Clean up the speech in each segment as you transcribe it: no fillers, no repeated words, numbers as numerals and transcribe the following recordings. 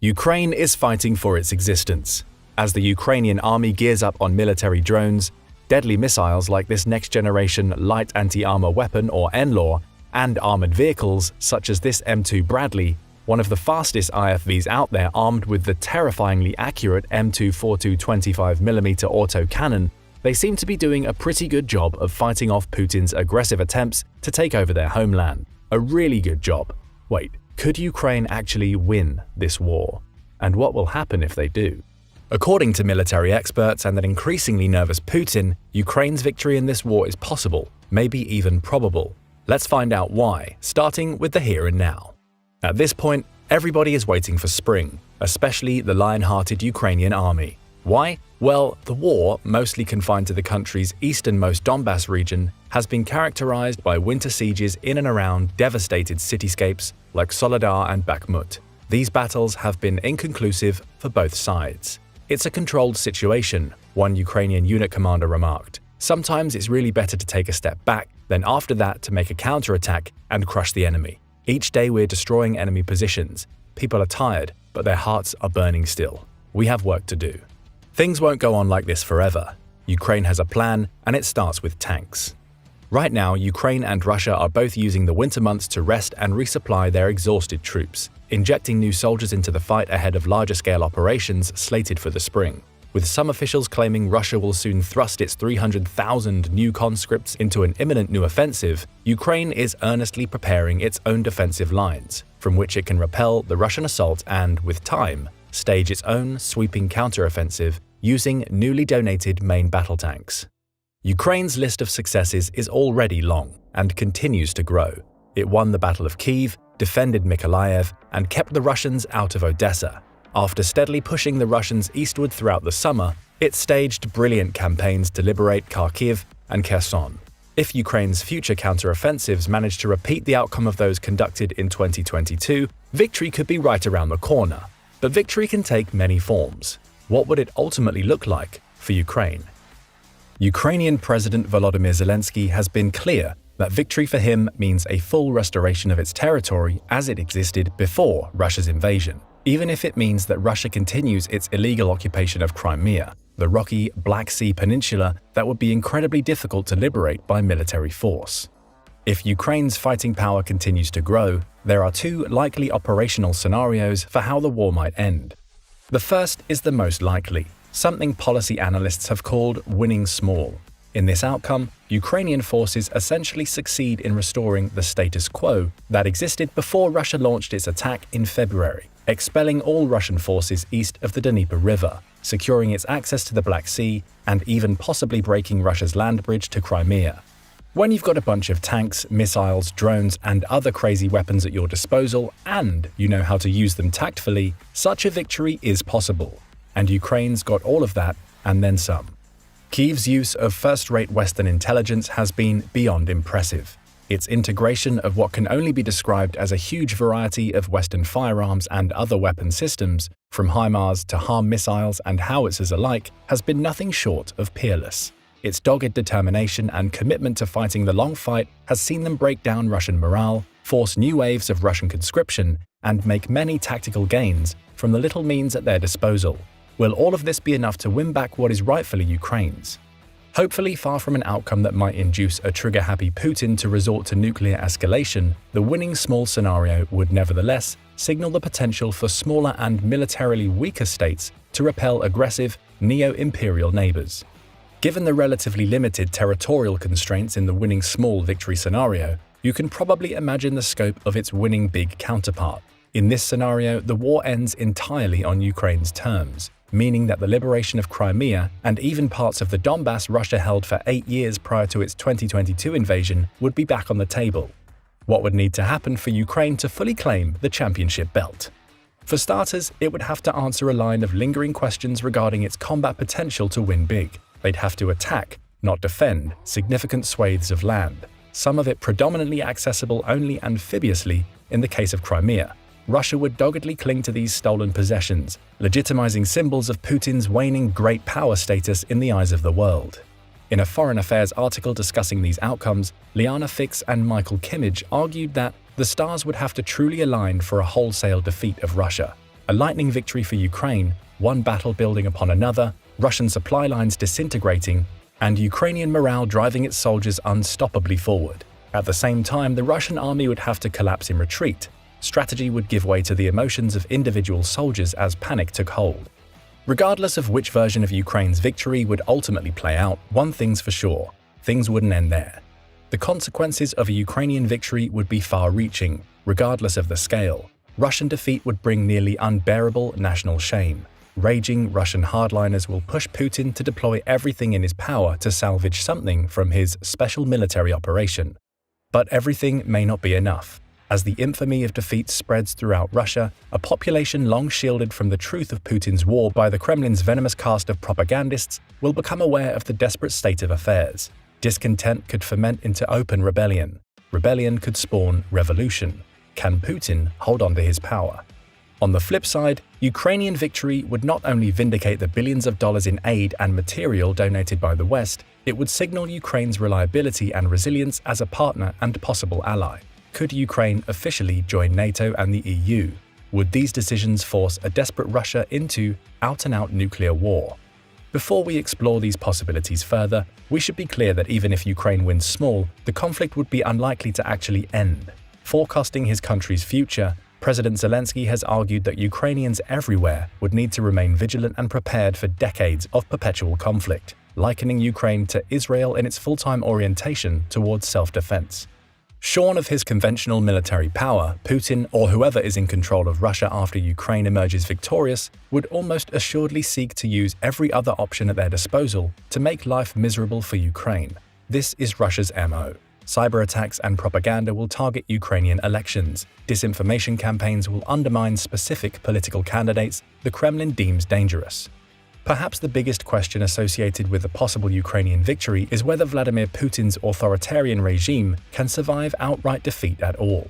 Ukraine is fighting for its existence. As the Ukrainian army gears up on military drones, deadly missiles like this next-generation light anti-armor weapon or NLAW, and armored vehicles such as this M2 Bradley, one of the fastest IFVs out there armed with the terrifyingly accurate M242 25mm auto cannon, they seem to be doing a pretty good job of fighting off Putin's aggressive attempts to take over their homeland. A really good job. Wait, could Ukraine actually win this war? And what will happen if they do? According to military experts and an increasingly nervous Putin, Ukraine's victory in this war is possible, maybe even probable. Let's find out why, starting with the here and now. At this point, everybody is waiting for spring, especially the lion-hearted Ukrainian army. Why? Well, the war, mostly confined to the country's easternmost Donbass region, has been characterized by winter sieges in and around devastated cityscapes like Soledar and Bakhmut. These battles have been inconclusive for both sides. It's a controlled situation, one Ukrainian unit commander remarked. Sometimes it's really better to take a step back, then after that to make a counterattack and crush the enemy. Each day we're destroying enemy positions. People are tired, but their hearts are burning still. We have work to do. Things won't go on like this forever. Ukraine has a plan, and it starts with tanks. Right now, Ukraine and Russia are both using the winter months to rest and resupply their exhausted troops, injecting new soldiers into the fight ahead of larger-scale operations slated for the spring. With some officials claiming Russia will soon thrust its 300,000 new conscripts into an imminent new offensive, Ukraine is earnestly preparing its own defensive lines, from which it can repel the Russian assault and, with time, stage its own sweeping counteroffensive using newly donated main battle tanks. Ukraine's list of successes is already long and continues to grow. It won the Battle of Kyiv, defended Mykolaiv, and kept the Russians out of Odessa. After steadily pushing the Russians eastward throughout the summer, it staged brilliant campaigns to liberate Kharkiv and Kherson. If Ukraine's future counteroffensives manage to repeat the outcome of those conducted in 2022, victory could be right around the corner. But victory can take many forms. What would it ultimately look like for Ukraine? Ukrainian President Volodymyr Zelensky has been clear that victory for him means a full restoration of its territory as it existed before Russia's invasion, even if it means that Russia continues its illegal occupation of Crimea, the rocky Black Sea peninsula that would be incredibly difficult to liberate by military force. If Ukraine's fighting power continues to grow, there are two likely operational scenarios for how the war might end. The first is the most likely, something policy analysts have called winning small. In this outcome, Ukrainian forces essentially succeed in restoring the status quo that existed before Russia launched its attack in February, expelling all Russian forces east of the Dnieper River, securing its access to the Black Sea, and even possibly breaking Russia's land bridge to Crimea. When you've got a bunch of tanks, missiles, drones, and other crazy weapons at your disposal, and you know how to use them tactfully, such a victory is possible. And Ukraine's got all of that, and then some. Kyiv's use of first-rate Western intelligence has been beyond impressive. Its integration of what can only be described as a huge variety of Western firearms and other weapon systems, from HIMARS to HARM missiles and howitzers alike, has been nothing short of peerless. Its dogged determination and commitment to fighting the long fight has seen them break down Russian morale, force new waves of Russian conscription, and make many tactical gains from the little means at their disposal. Will all of this be enough to win back what is rightfully Ukraine's? Hopefully far from an outcome that might induce a trigger-happy Putin to resort to nuclear escalation, the winning small scenario would nevertheless signal the potential for smaller and militarily weaker states to repel aggressive, neo-imperial neighbors. Given the relatively limited territorial constraints in the winning small victory scenario, you can probably imagine the scope of its winning big counterpart. In this scenario, the war ends entirely on Ukraine's terms, meaning that the liberation of Crimea and even parts of the Donbass Russia held for 8 years prior to its 2022 invasion would be back on the table. What would need to happen for Ukraine to fully claim the championship belt? For starters, it would have to answer a line of lingering questions regarding its combat potential to win big. They'd have to attack, not defend, significant swathes of land, some of it predominantly accessible only amphibiously in the case of Crimea. Russia would doggedly cling to these stolen possessions, legitimizing symbols of Putin's waning great power status in the eyes of the world. In a Foreign Affairs article discussing these outcomes, Liana Fix and Michael Kimmage argued that the stars would have to truly align for a wholesale defeat of Russia. A lightning victory for Ukraine, one battle building upon another, Russian supply lines disintegrating, and Ukrainian morale driving its soldiers unstoppably forward. At the same time, the Russian army would have to collapse in retreat. Strategy would give way to the emotions of individual soldiers as panic took hold. Regardless of which version of Ukraine's victory would ultimately play out, one thing's for sure: things wouldn't end there. The consequences of a Ukrainian victory would be far-reaching, regardless of the scale. Russian defeat would bring nearly unbearable national shame. Raging Russian hardliners will push Putin to deploy everything in his power to salvage something from his special military operation. But everything may not be enough. As the infamy of defeat spreads throughout Russia, a population long shielded from the truth of Putin's war by the Kremlin's venomous cast of propagandists will become aware of the desperate state of affairs. Discontent could ferment into open rebellion. Rebellion could spawn revolution. Can Putin hold on to his power? On the flip side, Ukrainian victory would not only vindicate the billions of dollars in aid and material donated by the West, it would signal Ukraine's reliability and resilience as a partner and possible ally. Could Ukraine officially join NATO and the EU? Would these decisions force a desperate Russia into out-and-out nuclear war? Before we explore these possibilities further, we should be clear that even if Ukraine wins small, the conflict would be unlikely to actually end. Forecasting his country's future, President Zelensky has argued that Ukrainians everywhere would need to remain vigilant and prepared for decades of perpetual conflict, likening Ukraine to Israel in its full-time orientation towards self-defense. Shorn of his conventional military power, Putin, or whoever is in control of Russia after Ukraine emerges victorious, would almost assuredly seek to use every other option at their disposal to make life miserable for Ukraine. This is Russia's MO. Cyber attacks and propaganda will target Ukrainian elections. Disinformation campaigns will undermine specific political candidates the Kremlin deems dangerous. Perhaps the biggest question associated with a possible Ukrainian victory is whether Vladimir Putin's authoritarian regime can survive outright defeat at all.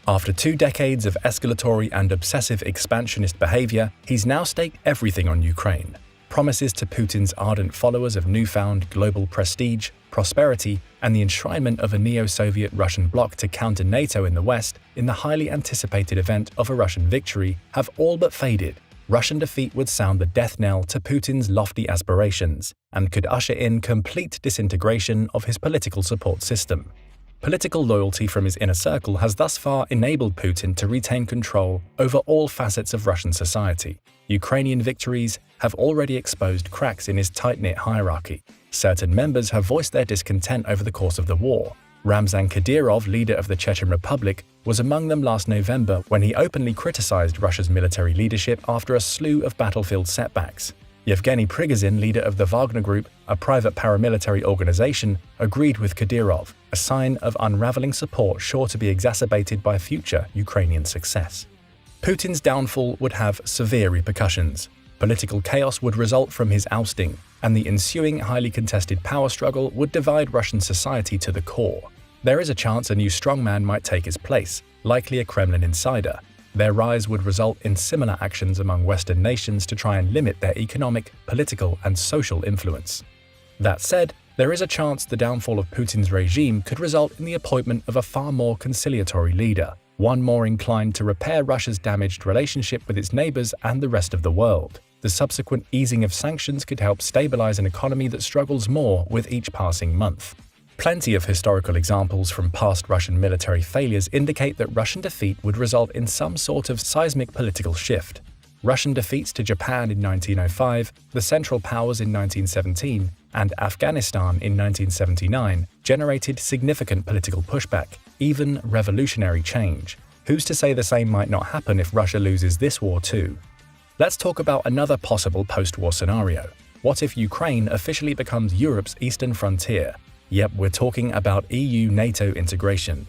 After 2 decades of escalatory and obsessive expansionist behavior, he's now staked everything on Ukraine. Promises to Putin's ardent followers of newfound global prestige, prosperity, and the enshrinement of a neo-Soviet Russian bloc to counter NATO in the West in the highly anticipated event of a Russian victory have all but faded. Russian defeat would sound the death knell to Putin's lofty aspirations and could usher in complete disintegration of his political support system. Political loyalty from his inner circle has thus far enabled Putin to retain control over all facets of Russian society. Ukrainian victories have already exposed cracks in his tight-knit hierarchy. Certain members have voiced their discontent over the course of the war. Ramzan Kadyrov, leader of the Chechen Republic, was among them last November when he openly criticized Russia's military leadership after a slew of battlefield setbacks. Yevgeny Prigozhin, leader of the Wagner Group, a private paramilitary organization, agreed with Kadyrov, a sign of unraveling support sure to be exacerbated by future Ukrainian success. Putin's downfall would have severe repercussions. Political chaos would result from his ousting, and the ensuing highly contested power struggle would divide Russian society to the core. There is a chance a new strongman might take his place, likely a Kremlin insider. Their rise would result in similar actions among Western nations to try and limit their economic, political, and social influence. That said, there is a chance the downfall of Putin's regime could result in the appointment of a far more conciliatory leader, one more inclined to repair Russia's damaged relationship with its neighbors and the rest of the world. The subsequent easing of sanctions could help stabilize an economy that struggles more with each passing month. Plenty of historical examples from past Russian military failures indicate that Russian defeat would result in some sort of seismic political shift. Russian defeats to Japan in 1905, the Central Powers in 1917, and Afghanistan in 1979 generated significant political pushback, even revolutionary change. Who's to say the same might not happen if Russia loses this war too? Let's talk about another possible post-war scenario. What if Ukraine officially becomes Europe's eastern frontier? Yep, we're talking about EU-NATO integration.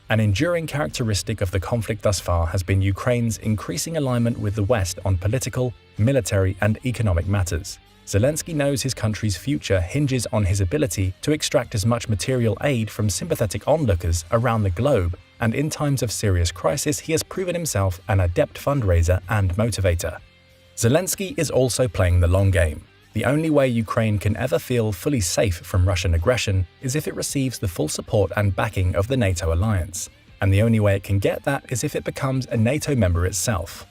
An enduring characteristic of the conflict thus far has been Ukraine's increasing alignment with the West on political, military, and economic matters. Zelensky knows his country's future hinges on his ability to extract as much material aid from sympathetic onlookers around the globe, and in times of serious crisis he has proven himself an adept fundraiser and motivator. Zelensky is also playing the long game. The only way Ukraine can ever feel fully safe from Russian aggression is if it receives the full support and backing of the NATO alliance. And the only way it can get that is if it becomes a NATO member itself.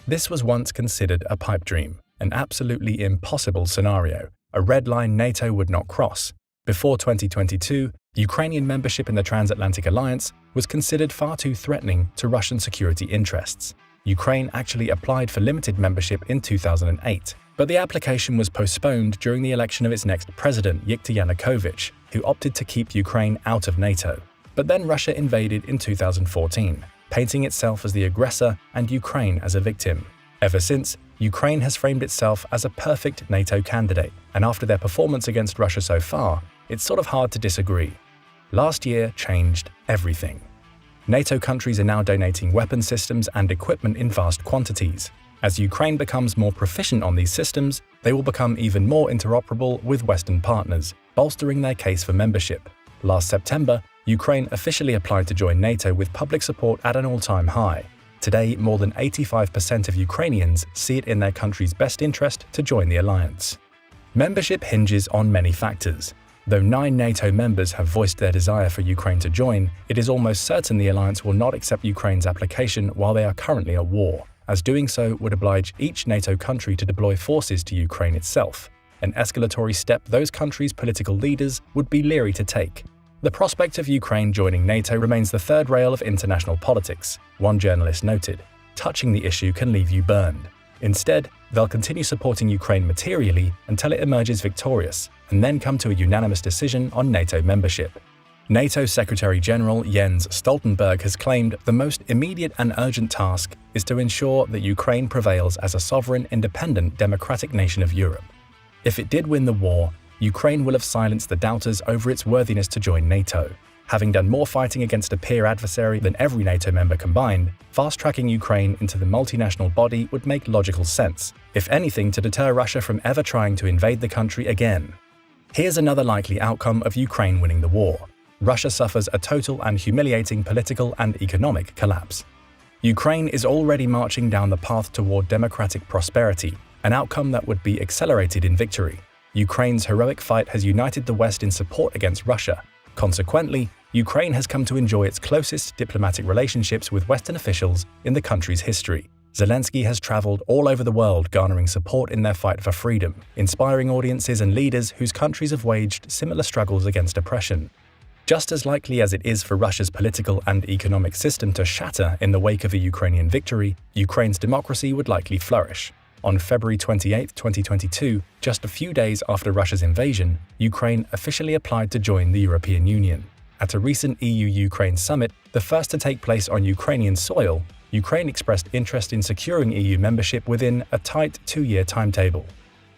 This was once considered a pipe dream, an absolutely impossible scenario, a red line NATO would not cross. Before 2022, Ukrainian membership in the Transatlantic Alliance was considered far too threatening to Russian security interests. Ukraine actually applied for limited membership in 2008, but the application was postponed during the election of its next president, Viktor Yanukovych, who opted to keep Ukraine out of NATO. But then Russia invaded in 2014, painting itself as the aggressor and Ukraine as a victim. Ever since, Ukraine has framed itself as a perfect NATO candidate, and after their performance against Russia so far, it's sort of hard to disagree. Last year changed everything. NATO countries are now donating weapon systems and equipment in vast quantities. As Ukraine becomes more proficient on these systems, they will become even more interoperable with Western partners, bolstering their case for membership. Last September, Ukraine officially applied to join NATO with public support at an all-time high. Today, more than 85% of Ukrainians see it in their country's best interest to join the alliance. Membership hinges on many factors. Though 9 NATO members have voiced their desire for Ukraine to join, it is almost certain the alliance will not accept Ukraine's application while they are currently at war, as doing so would oblige each NATO country to deploy forces to Ukraine itself, an escalatory step those countries' political leaders would be leery to take. The prospect of Ukraine joining NATO remains the third rail of international politics, one journalist noted. Touching the issue can leave you burned. Instead, they'll continue supporting Ukraine materially until it emerges victorious, and then come to a unanimous decision on NATO membership. NATO Secretary-General Jens Stoltenberg has claimed the most immediate and urgent task is to ensure that Ukraine prevails as a sovereign, independent, democratic nation of Europe. If it did win the war, Ukraine will have silenced the doubters over its worthiness to join NATO. Having done more fighting against a peer adversary than every NATO member combined, fast-tracking Ukraine into the multinational body would make logical sense, if anything to deter Russia from ever trying to invade the country again. Here's another likely outcome of Ukraine winning the war. Russia suffers a total and humiliating political and economic collapse. Ukraine is already marching down the path toward democratic prosperity, an outcome that would be accelerated in victory. Ukraine's heroic fight has united the West in support against Russia. Consequently, Ukraine has come to enjoy its closest diplomatic relationships with Western officials in the country's history. Zelensky has traveled all over the world garnering support in their fight for freedom, inspiring audiences and leaders whose countries have waged similar struggles against oppression. Just as likely as it is for Russia's political and economic system to shatter in the wake of a Ukrainian victory, Ukraine's democracy would likely flourish. On February 28, 2022, just a few days after Russia's invasion, Ukraine officially applied to join the European Union. At a recent EU-Ukraine summit, the first to take place on Ukrainian soil, Ukraine expressed interest in securing EU membership within a tight 2-year timetable.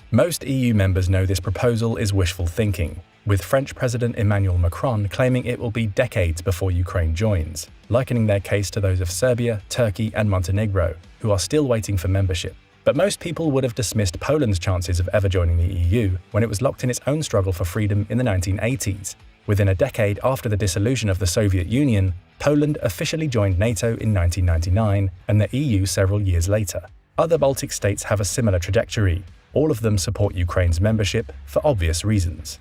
Most EU members know this proposal is wishful thinking, with French President Emmanuel Macron claiming it will be decades before Ukraine joins, likening their case to those of Serbia, Turkey, and Montenegro, who are still waiting for membership. But most people would have dismissed Poland's chances of ever joining the EU when it was locked in its own struggle for freedom in the 1980s. Within a decade after the dissolution of the Soviet Union, Poland officially joined NATO in 1999 and the EU several years later. Other Baltic states have a similar trajectory. All of them support Ukraine's membership for obvious reasons.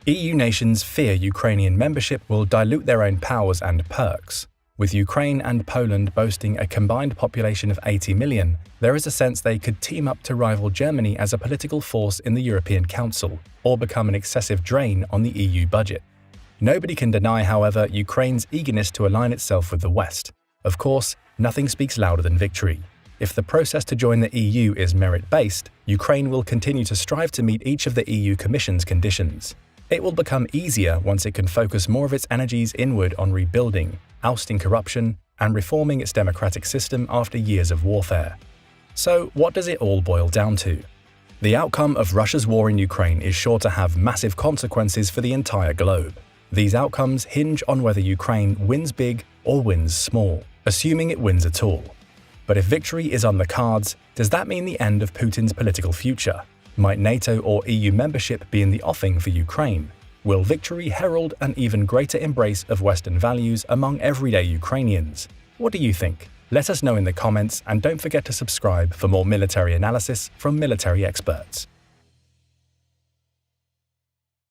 EU nations fear Ukrainian membership will dilute their own powers and perks. With Ukraine and Poland boasting a combined population of 80 million, there is a sense they could team up to rival Germany as a political force in the European Council, or become an excessive drain on the EU budget. Nobody can deny, however, Ukraine's eagerness to align itself with the West. Of course, nothing speaks louder than victory. If the process to join the EU is merit-based, Ukraine will continue to strive to meet each of the EU Commission's conditions. It will become easier once it can focus more of its energies inward on rebuilding, ousting corruption, and reforming its democratic system after years of warfare. So, what does it all boil down to? The outcome of Russia's war in Ukraine is sure to have massive consequences for the entire globe. These outcomes hinge on whether Ukraine wins big or wins small, assuming it wins at all. But if victory is on the cards, does that mean the end of Putin's political future? Might NATO or EU membership be in the offing for Ukraine? Will victory herald an even greater embrace of Western values among everyday Ukrainians? What do you think? Let us know in the comments, and don't forget to subscribe for more military analysis from military experts.